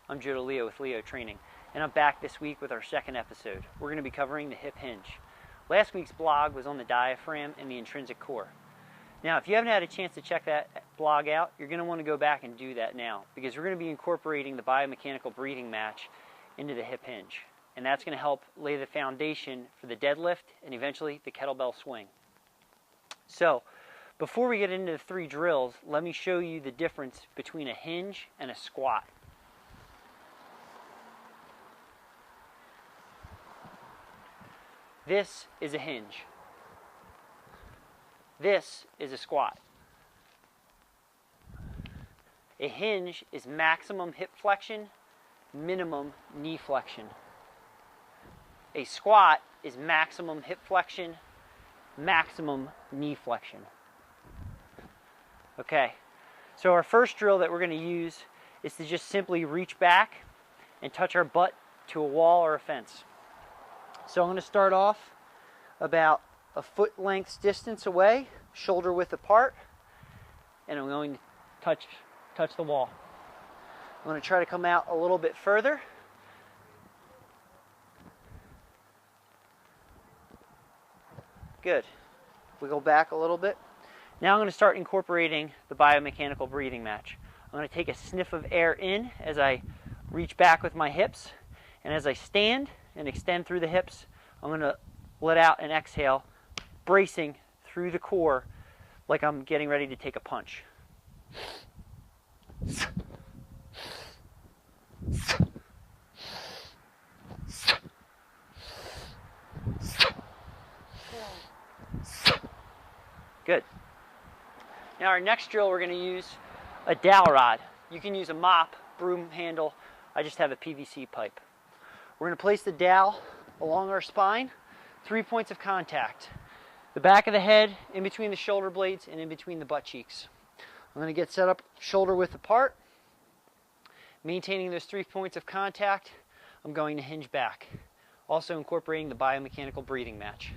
I'm DeLeo with DeLeo Training, and I'm back this week with our second episode. We're going to be covering the hip hinge. Last week's blog was on the diaphragm and the intrinsic core. Now, if you haven't had a chance to check that blog out, you're going to want to go back and do that now, because we're going to be incorporating the biomechanical breathing match into the hip hinge. And that's going to help lay the foundation for the deadlift and eventually the kettlebell swing. So, before we get into the 3 drills, let me show you the difference between a hinge and a squat. This is a hinge. This is a squat. A hinge is maximum hip flexion, minimum knee flexion. A squat is maximum hip flexion, maximum knee flexion. Okay, so our first drill that we're going to use is to just simply reach back and touch our butt to a wall or a fence. So I'm going to start off about a foot length distance away, shoulder width apart, and I'm going to touch the wall. I'm going to try to come out a little bit further. Good. We go back a little bit. Now I'm going to start incorporating the biomechanical breathing match. I'm going to take a sniff of air in as I reach back with my hips, and as I stand and extend through the hips, I'm going to let out and exhale, bracing through the core like I'm getting ready to take a punch. Good. Now our next drill, we're going to use a dowel rod. You can use a mop, broom handle. I just have a PVC pipe. We're going to place the dowel along our spine, 3 points of contact. The back of the head, in between the shoulder blades, and in between the butt cheeks. I'm going to get set up shoulder width apart. Maintaining those 3 points of contact, I'm going to hinge back. Also incorporating the biomechanical breathing match.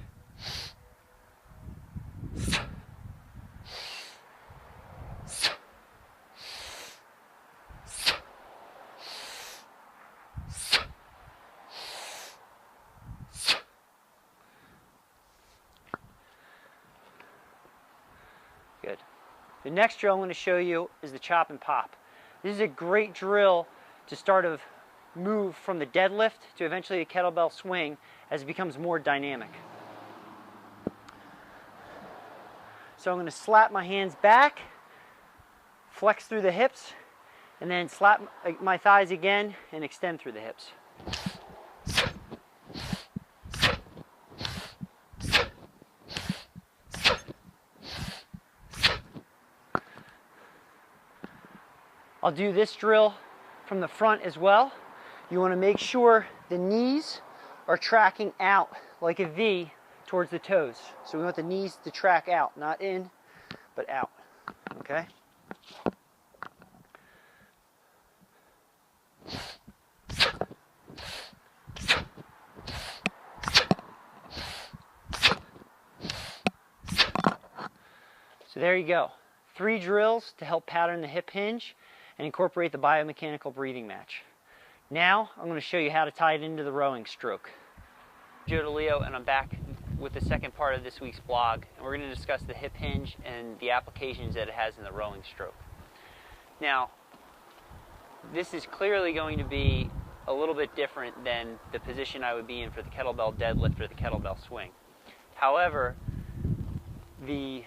Good. The next drill I'm going to show you is the chop and pop. This is a great drill to start a move from the deadlift to eventually the kettlebell swing as it becomes more dynamic. So I'm going to slap my hands back, flex through the hips, and then slap my thighs again and extend through the hips. I'll do this drill from the front as well. You want to make sure the knees are tracking out like a V towards the toes. So we want the knees to track out, not in, but out. Okay? So there you go. 3 drills to help pattern the hip hinge and incorporate the biomechanical breathing match. Now, I'm going to show you how to tie it into the rowing stroke. I'm DeLeo, and I'm back with the second part of this week's blog, and we're going to discuss the hip hinge and the applications that it has in the rowing stroke. Now, this is clearly going to be a little bit different than the position I would be in for the kettlebell deadlift or the kettlebell swing. However, the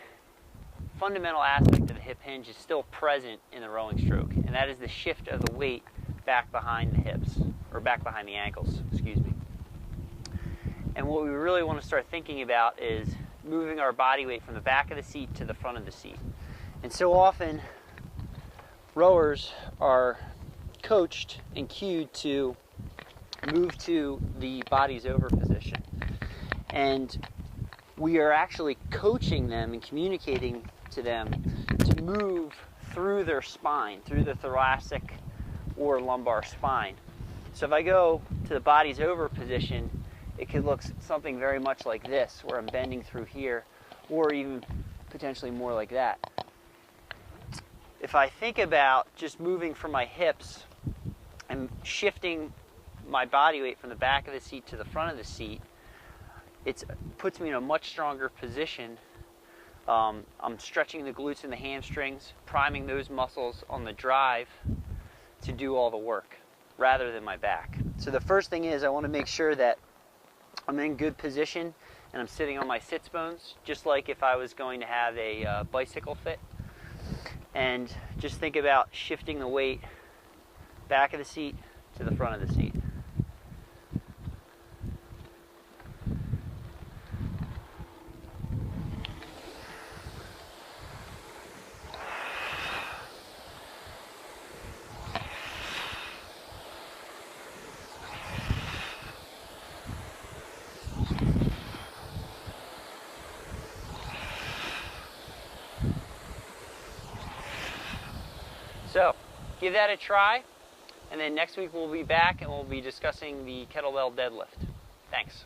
fundamental aspect of the hip hinge is still present in the rowing stroke, and that is the shift of the weight back behind the hips, or back behind the ankles, excuse me. And what we really want to start thinking about is moving our body weight from the back of the seat to the front of the seat. And so often, rowers are coached and cued to move to the bodies over position. And we are actually coaching them and communicating to them to move through their spine, through the thoracic or lumbar spine. So if I go to the bodies over position, it could look something very much like this, where I'm bending through here, or even potentially more like that. If I think about just moving from my hips I'm shifting my body weight from the back of the seat to the front of the seat, it puts me in a much stronger position. I'm stretching the glutes and the hamstrings, priming those muscles on the drive to do all the work rather than my back. So the first thing is I want to make sure that I'm in good position and I'm sitting on my sits bones, just like if I was going to have a bicycle fit. And just think about shifting the weight back of the seat to the front of the seat. So, give that a try, and then next week we'll be back and we'll be discussing the kettlebell deadlift. Thanks.